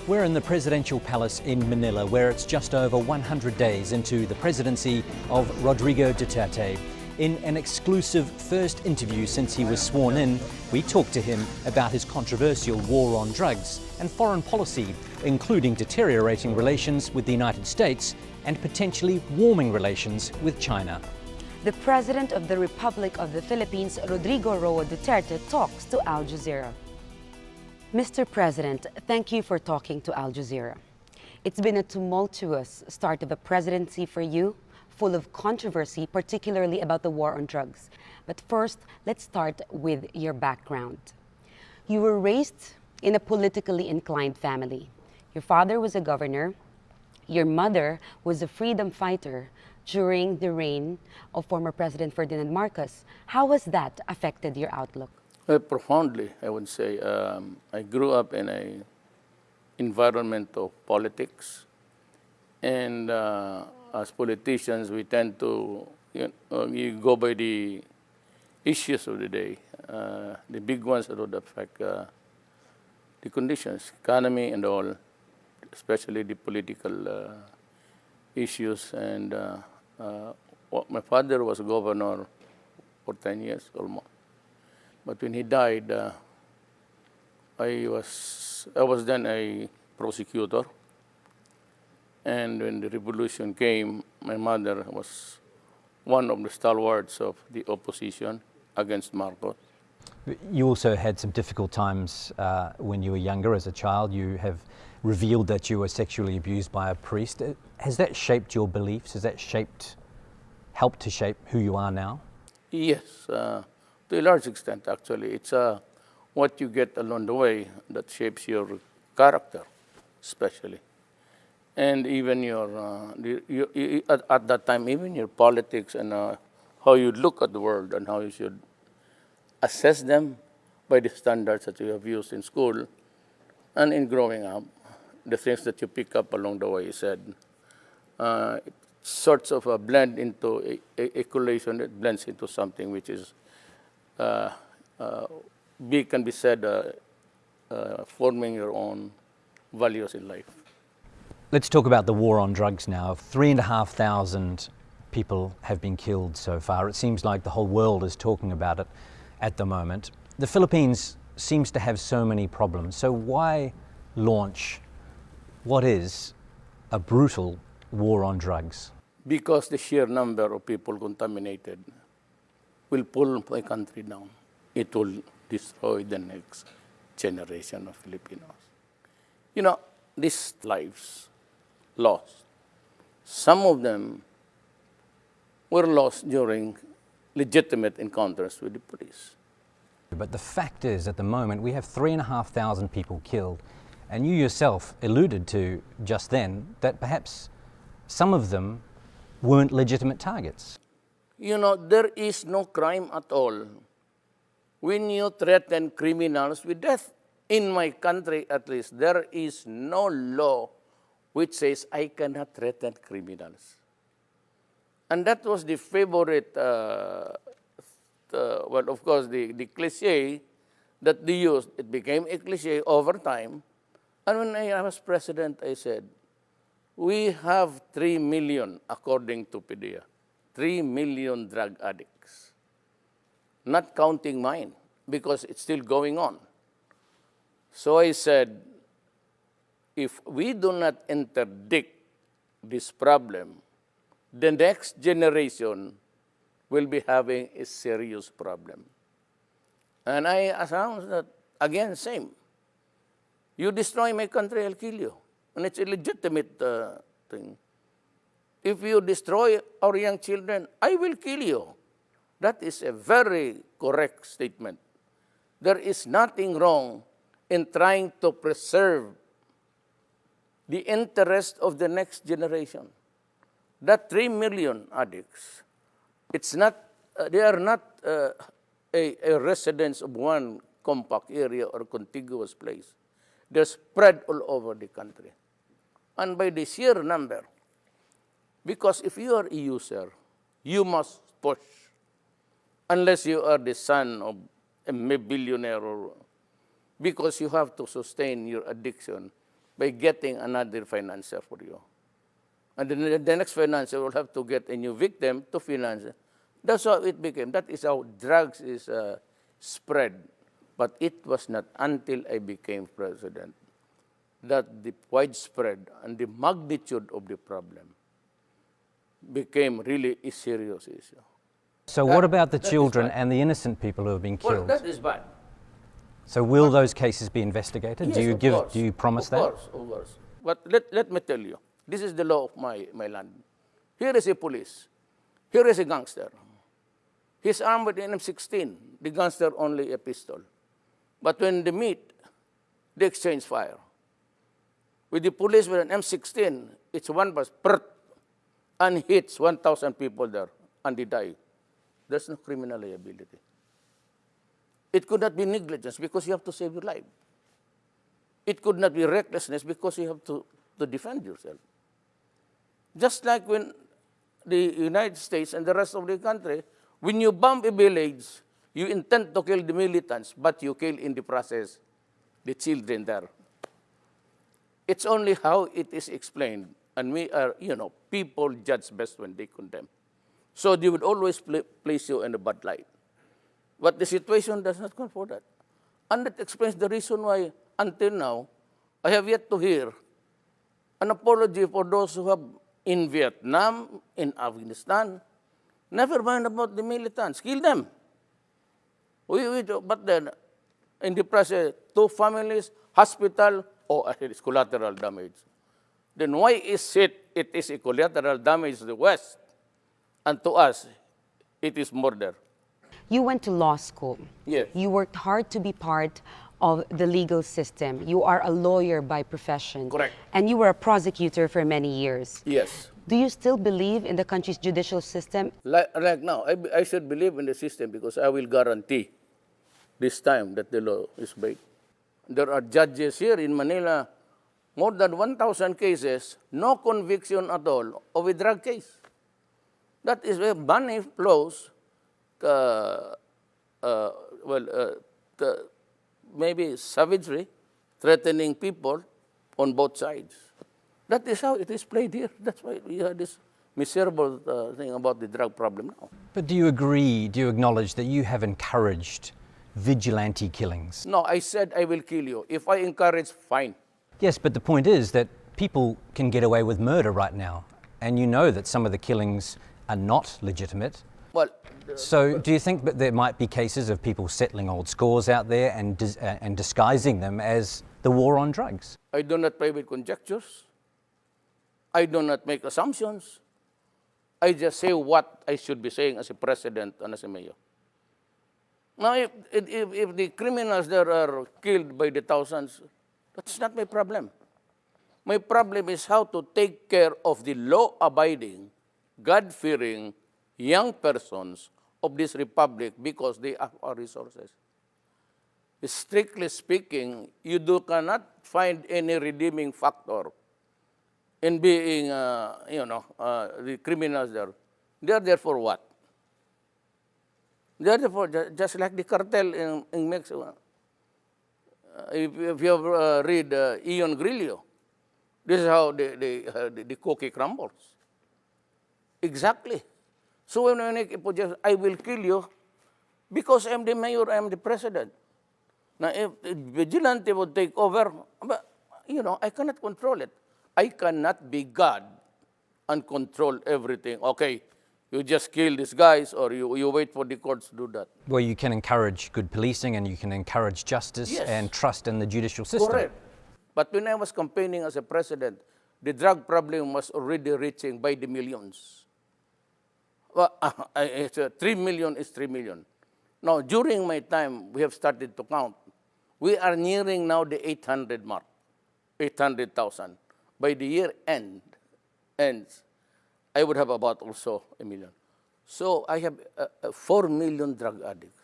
We're in the presidential palace in Manila, where it's just over 100 days into the presidency of Rodrigo Duterte. In an exclusive first interview since he was sworn in, we talked to him about his controversial war on drugs and foreign policy, including deteriorating relations with the United States and potentially warming relations with China. The President of the Republic of the Philippines, Rodrigo Duterte, talks to Al Jazeera. Mr. President, thank you for talking to Al Jazeera. It's been a tumultuous start of a presidency for you, full of controversy, particularly about the war on drugs. But first, let's start with your background. You were raised in a politically inclined family. Your father was a governor. Your mother was a freedom fighter during the reign of former President Ferdinand Marcos. How has that affected your outlook? Profoundly, I would say. I grew up in an environment of politics, and as politicians, we tend to you go by the issues of the day. The big ones that would affect the conditions, economy and all, especially the political issues. And my father was governor for 10 years almost. But when he died, I was then a prosecutor. And when the revolution came, my mother was one of the stalwarts of the opposition against Marcos. You also had some difficult times when you were younger as a child. You have revealed that you were sexually abused by a priest. Has that shaped your beliefs? Has that helped to shape who you are now? Yes. To a large extent, actually. It's what you get along the way that shapes your character, especially. And even at that time, even your politics and how you look at the world and how you should assess them by the standards that you have used in school and in growing up, the things that you pick up along the way, you said, sorts of a blend into a collation that blends into something which is can be said forming your own values in life. Let's talk about the war on drugs now. 3,500 people have been killed so far. It seems like the whole world is talking about it at the moment. The Philippines seems to have so many problems. So why launch what is a brutal war on drugs? Because the sheer number of people contaminated will pull my country down. It will destroy the next generation of Filipinos. You know, these lives lost, some of them were lost during legitimate encounters with the police. But the fact is, at the moment, we have 3,500 people killed. And you yourself alluded to just then that perhaps some of them weren't legitimate targets. You know, there is no crime at all when you threaten criminals with death. In my country, at least, there is no law which says I cannot threaten criminals. And that was the favorite, well, of course, the cliche that they used. It became a cliche over time. And when I was president, I said, we have 3 million, according to PDEA, 3 million drug addicts, not counting mine, because it's still going on. So I said, if we do not interdict this problem, the next generation will be having a serious problem. And I announced that, again, same. You destroy my country, I'll kill you. And it's a legitimate thing. If you destroy our young children, I will kill you. That is a very correct statement. There is nothing wrong in trying to preserve the interest of the next generation. That 3 million addicts, it's not, they are not a residence of one compact area or contiguous place. They're spread all over the country. And by the sheer number, because if you are a user, you must push. Unless you are the son of a billionaire, or because you have to sustain your addiction by getting another financer for you. And then the next financer will have to get a new victim to finance it. That's how it became. That is how drugs is spread. But it was not until I became president that the widespread and the magnitude of the problem became really a serious issue. So what about the children and the innocent people who have been Well, killed? that is bad. So will those cases be investigated? Yes, do you of give? course. Do you promise Of that? course, of course. But let me tell you, this is the law of my land. Here is a police. Here is a gangster. He's armed with an M16. The gangster only a pistol. But when they meet, they exchange fire. With the police with an M16, it's one burst, and hits 1,000 people there, and they die. There's no criminal liability. It could not be negligence because you have to save your life. It could not be recklessness because you have to defend yourself. Just like when the United States and the rest of the country, when you bomb a village, you intend to kill the militants, but you kill in the process the children there. It's only how it is explained. And we are, people judge best when they condemn. So they would always place you in a bad light. But the situation does not call for that. And that explains the reason why, until now, I have yet to hear an apology for those who have in Vietnam, in Afghanistan. Never mind about the militants. Kill them. But then, in the process, 2 families, hospital, it is collateral damage. Then why is it is a collateral damage to the West, and to us, it is murder? You went to law school. Yes. You worked hard to be part of the legal system. You are a lawyer by profession. Correct. And you were a prosecutor for many years. Yes. Do you still believe in the country's judicial system? Like now, I should believe in the system because I will guarantee this time that the law is break. There are judges here in Manila, more than 1,000 cases, no conviction at all of a drug case. That is where money flows, maybe savagery, threatening people on both sides. That is how it is played here. That's why we have this miserable thing about the drug problem now. But do you agree, do you acknowledge that you have encouraged vigilante killings? No, I said I will kill you. If I encourage, fine. Yes, but the point is that people can get away with murder right now. And you know that some of the killings are not legitimate. Well, So do you think that there might be cases of people settling old scores out there and disguising them as the war on drugs? I do not play with conjectures. I do not make assumptions. I just say what I should be saying as a president and as a mayor. Now, if the criminals there are killed by the thousands, that's not my problem. My problem is how to take care of the law-abiding, God-fearing young persons of this republic because they have our resources. Strictly speaking, you cannot find any redeeming factor in being, the criminals there. They are there for what? They are there for just like the cartel in Mexico. If you have read Ian Grillo, this is how the cookie crumbles. Exactly. So when I make a projection, I will kill you because I'm the mayor, I'm the president. Now, if vigilante would take over, but, I cannot control it. I cannot be God and control everything. Okay, you just kill these guys or you wait for the courts to do that. Well, you can encourage good policing and you can encourage justice Yes. and trust in the judicial system. Correct. But when I was campaigning as a president, the drug problem was already reaching by the millions. Well, 3 million is 3 million. Now, during my time, we have started to count. We are nearing now the 800 mark, 800,000. By the year ends, I would have about also 1 million. So I have 4 million drug addicts.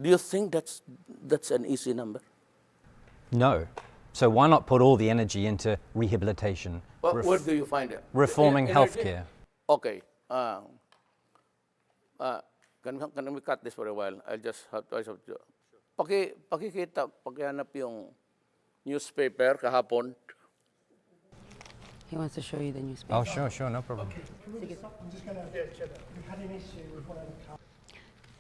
Do you think that's an easy number? No. So why not put all the energy into rehabilitation, Well, where do you find it? reforming Energy? healthcare? Okay. Can we cut this for a while? I'll just have to. Pakikita, pakihanap yung newspaper kahapon. He wants to show you the newspaper. Oh, sure, no problem.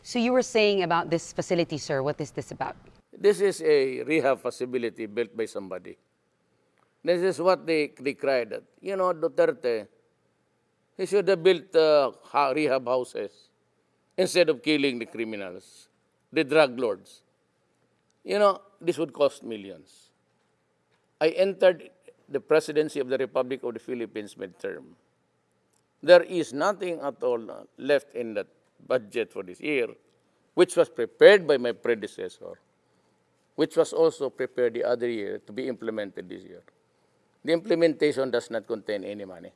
So you were saying about this facility, sir. What is this about? This is a rehab facility built by somebody. This is what they cried that, Duterte, he should have built rehab houses instead of killing the criminals, the drug lords. This would cost millions. I entered the presidency of the Republic of the Philippines midterm. There is nothing at all left in that budget for this year, which was prepared by my predecessor, which was also prepared the other year to be implemented this year. The implementation does not contain any money.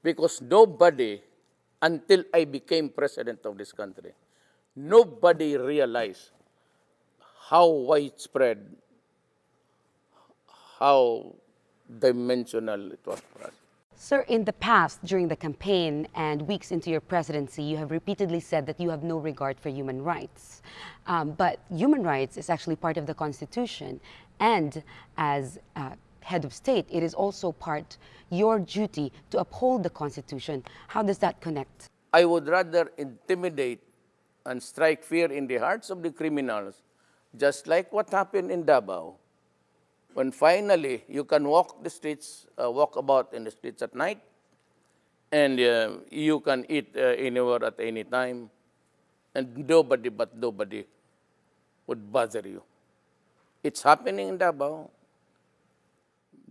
Because nobody, until I became president of this country, nobody realized how widespread, how dimensional it was for us. Sir, in the past, during the campaign and weeks into your presidency, you have repeatedly said that you have no regard for human rights. But human rights is actually part of the Constitution. And as head of state, it is also your duty to uphold the Constitution. How does that connect? I would rather intimidate and strike fear in the hearts of the criminals, just like what happened in Davao. When finally you can walk the streets, walk about in the streets at night, and you can eat anywhere at any time, and nobody would bother you. It's happening in Davao.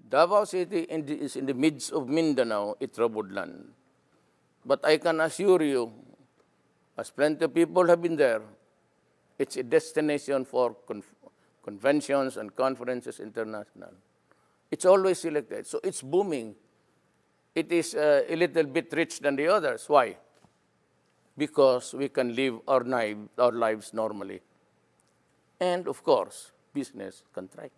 Davao City is in the midst of Mindanao, a troubled land. But I can assure you, as plenty of people have been there, it's a destination for conventions and conferences international. It's always selected, so it's booming. It is a little bit rich than the others. Why? Because we can live our lives normally. And of course, business can thrive.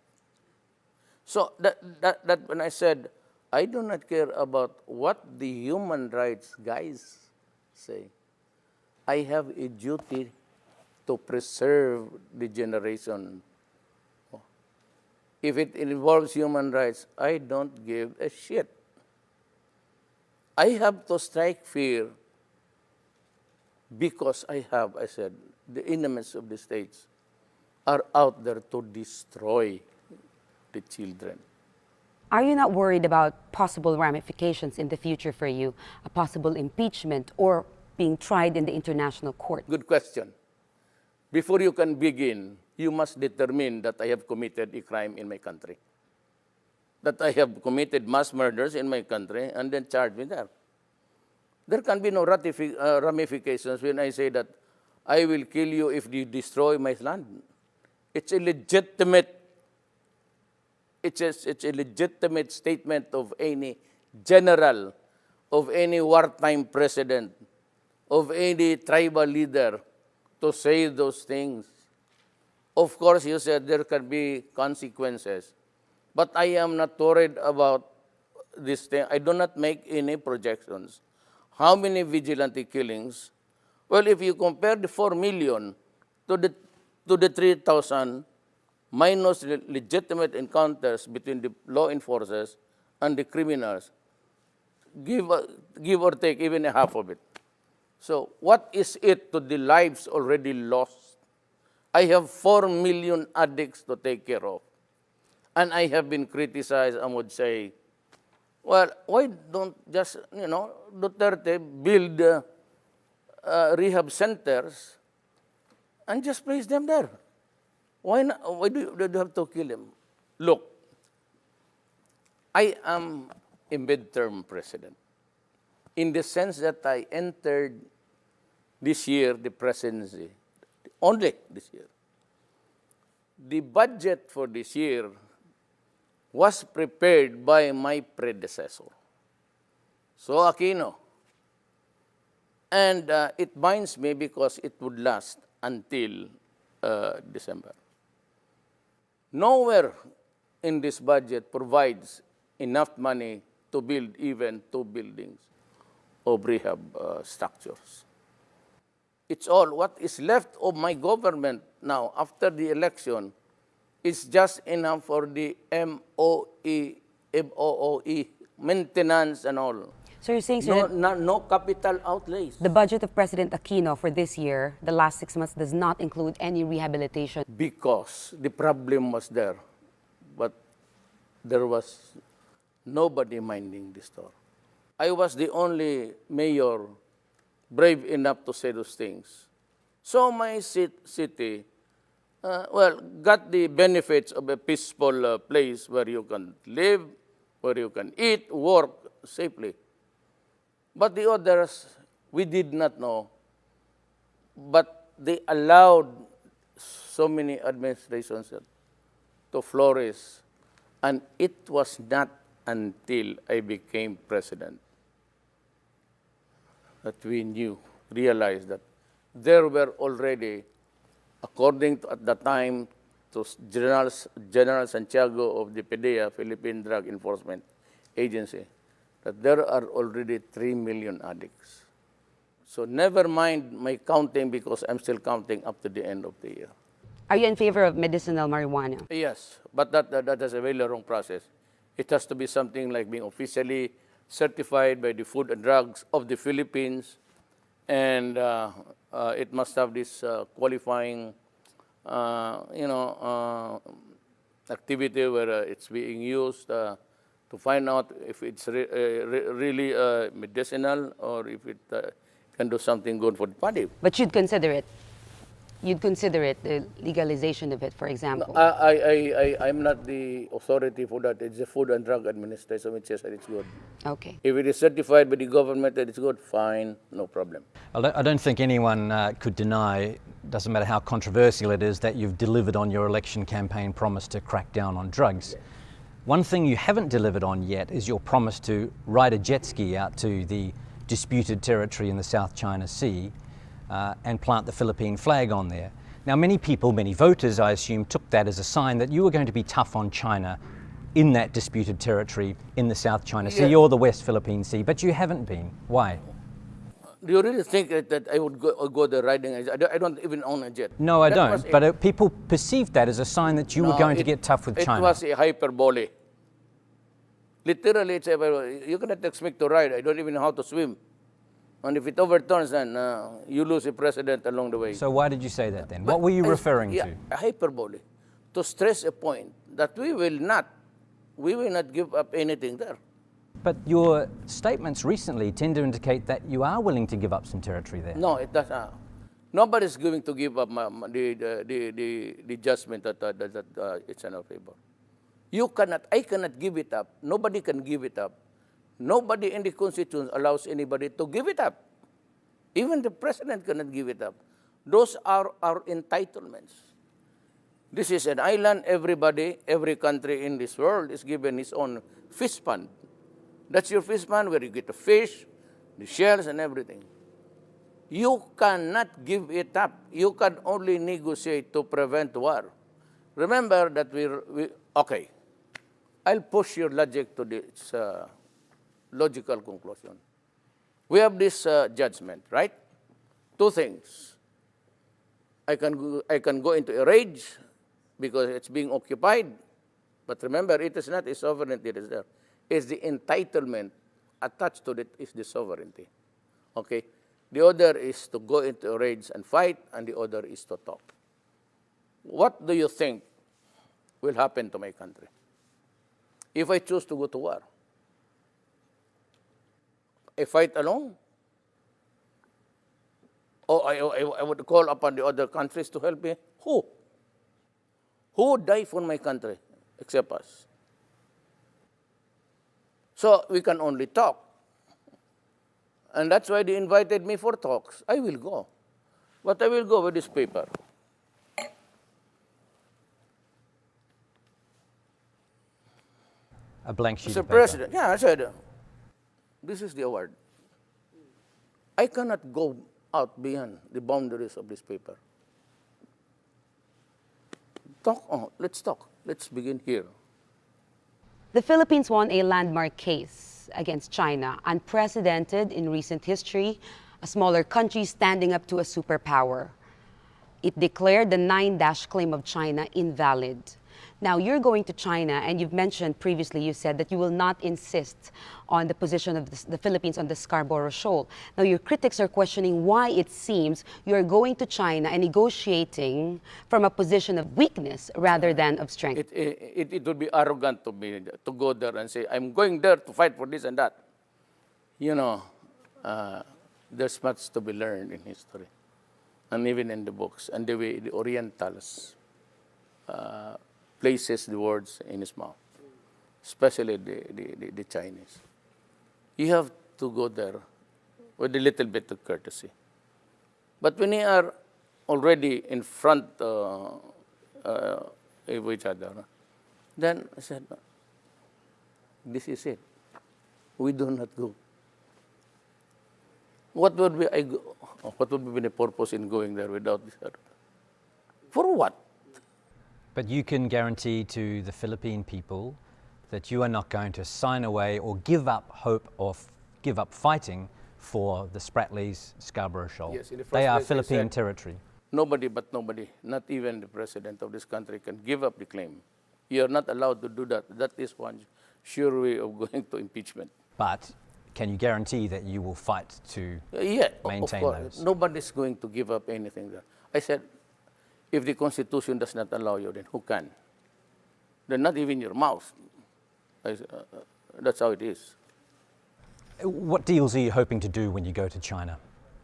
So that when I said, I do not care about what the human rights guys say, I have a duty to preserve the generation. If it involves human rights, I don't give a shit. I have to strike fear because I said, the enemies of the states are out there to destroy the children. Are you not worried about possible ramifications in the future for you, a possible impeachment or being tried in the international court? Good question. Before you can begin, you must determine that I have committed a crime in my country, that I have committed mass murders in my country, and then charge me there. There can be no ramifications when I say that I will kill you if you destroy my land. It's a legitimate statement of any general, of any wartime president, of any tribal leader to say those things. Of course, you said there can be consequences, but I am not worried about this thing. I do not make any projections. How many vigilante killings? Well, if you compare the 4 million to the 3,000, minus legitimate encounters between the law enforcers and the criminals, give or take even a half of it. So what is it to the lives already lost? I have 4 million addicts to take care of. And I have been criticized and would say, well, why don't just, Duterte build rehab centers and just place them there? Why not? Why do you have to kill him? Look, I am a midterm president in the sense that I entered this year the presidency, only this year. The budget for this year was prepared by my predecessor, So Aquino. And it binds me because it would last until December. Nowhere in this budget provides enough money to build even 2 buildings of rehab structures. It's all what is left of my government now after the election is just enough for the MOE, maintenance and all. So you're saying, sir, No capital outlays. the budget of President Aquino for this year, the last 6 months, does not include any rehabilitation. Because the problem was there, but there was nobody minding the store. I was the only mayor brave enough to say those things. So my city, got the benefits of a peaceful place where you can live, where you can eat, work safely. But the others, we did not know. But they allowed so many administrations to flourish. And it was not until I became president that we realized that there were already, according to at the time to General Santiago of the PDEA, Philippine Drug Enforcement Agency, that there are already 3 million addicts. So never mind my counting, because I'm still counting up to the end of the year. Are you in favor of medicinal marijuana? Yes, but that is a very long process. It has to be something like being officially certified by the Food and Drugs of the Philippines, and it must have this qualifying, activity where it's being used to find out if it's really medicinal or if it can do something good for the body. But you'd consider it? You'd consider it, the legalization of it, for example? I'm not the authority for that. It's the Food and Drug Administration which says that it's good. Okay. If it is certified by the government that it's good, fine, no problem. I don't think anyone could deny, doesn't matter how controversial it is, that you've delivered on your election campaign promise to crack down on drugs. One thing you haven't delivered on yet is your promise to ride a jet ski out to the disputed territory in the South China Sea and plant the Philippine flag on there. Now, many people, many voters, I assume, took that as a sign that you were going to be tough on China in that disputed territory in the South China Sea or the West Philippine Sea, but you haven't been. Why? Do you really think that I would go there riding? I don't even own a jet. No, I don't. But people perceived that as a sign that you were going to get tough with China. It was a hyperbole. Literally, you cannot expect to ride. I don't even know how to swim. And if it overturns, then you lose a president along the way. So why did you say that then? What were you referring to? A hyperbole. To stress a point that we will not give up anything there. But your statements recently tend to indicate that you are willing to give up some territory there. No, it doesn't. Nobody's going to give up the judgment that it's in our favor. I cannot give it up. Nobody can give it up. Nobody in the Constitution allows anybody to give it up. Even the president cannot give it up. Those are our entitlements. This is an island. Every country in this world is given its own fish pond. That's your fish pond where you get the fish, the shells, and everything. You cannot give it up. You can only negotiate to prevent war. Remember that okay, I'll push your logic to this logical conclusion. We have this judgment, right? Two things. I can go into a rage because it's being occupied. But remember, it is not a sovereignty that is there. It's the entitlement attached to it is the sovereignty. Okay? The other is to go into a rage and fight, and the other is to talk. What do you think will happen to my country if I choose to go to war? I fight alone? Or I would call upon the other countries to help me? Who? Who would die for my country except us? So we can only talk. And that's why they invited me for talks. I will go. But I will go with this paper. A blank sheet Mr. of paper. President, I said, this is the award. I cannot go out beyond the boundaries of this paper. Let's talk. Let's begin here. The Philippines won a landmark case against China, unprecedented in recent history, a smaller country standing up to a superpower. It declared the 9-dash claim of China invalid. Now, you're going to China, and you've mentioned previously, you said that you will not insist on the position of the Philippines on the Scarborough Shoal. Now, your critics are questioning why it seems you're going to China and negotiating from a position of weakness rather than of strength. It would be arrogant to me to go there and say, I'm going there to fight for this and that. You know, there's much to be learned in history, and even in the books, and the way the Orientals places the words in his mouth, especially the Chinese. You have to go there with a little bit of courtesy. But when you are already in front of each other, then I said, this is it. We do not go. What would be the purpose in going there without this? For what? But you can guarantee to the Philippine people that you are not going to sign away or give up hope or give up fighting for the Spratlys Scarborough Shoal. Yes, in the first they are place, I Philippine said, territory. Nobody but nobody, not even the president of this country, can give up the claim. You are not allowed to do that. That is one sure way of going to impeachment. But can you guarantee that you will fight to maintain of course. those? Nobody's going to give up anything there. I said, if the Constitution does not allow you, then who can? Then not even your mouth. That's how it is. What deals are you hoping to do when you go to China?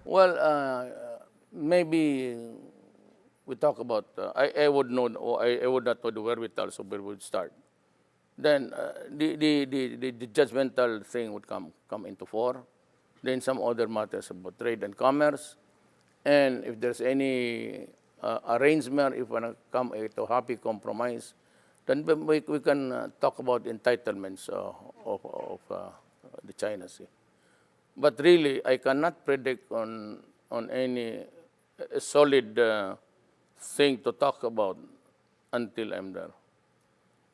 Well, maybe we talk about, I would know, or I would not know the wherewithal, so where we would start. Then the judgmental thing would come into fore. Then some other matters about trade and commerce. And if there's any arrangement, if we want to come to a happy compromise, then we can talk about entitlements of the China Sea. But really, I cannot predict on any solid thing to talk about until I'm there.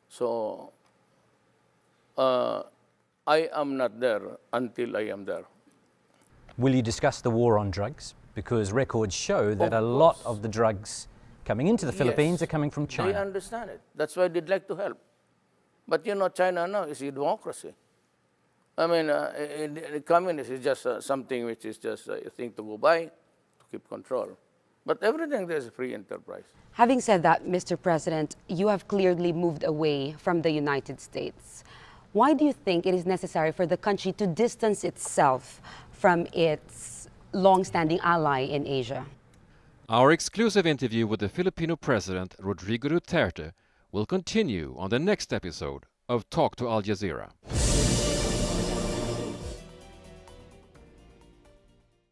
So I am not there until I am there. Will you discuss the war on drugs? Because records show that a lot of the drugs coming into the Philippines are coming from China. They understand it. That's why they'd like to help. But you know, China now is a democracy. I mean, the communist is just something which is just a thing to go by, to keep control. But everything there is free enterprise. Having said that, Mr. President, you have clearly moved away from the United States. Why do you think it is necessary for the country to distance itself from its long-standing ally in Asia? Our exclusive interview with the Filipino President Rodrigo Duterte will continue on the next episode of Talk to Al Jazeera.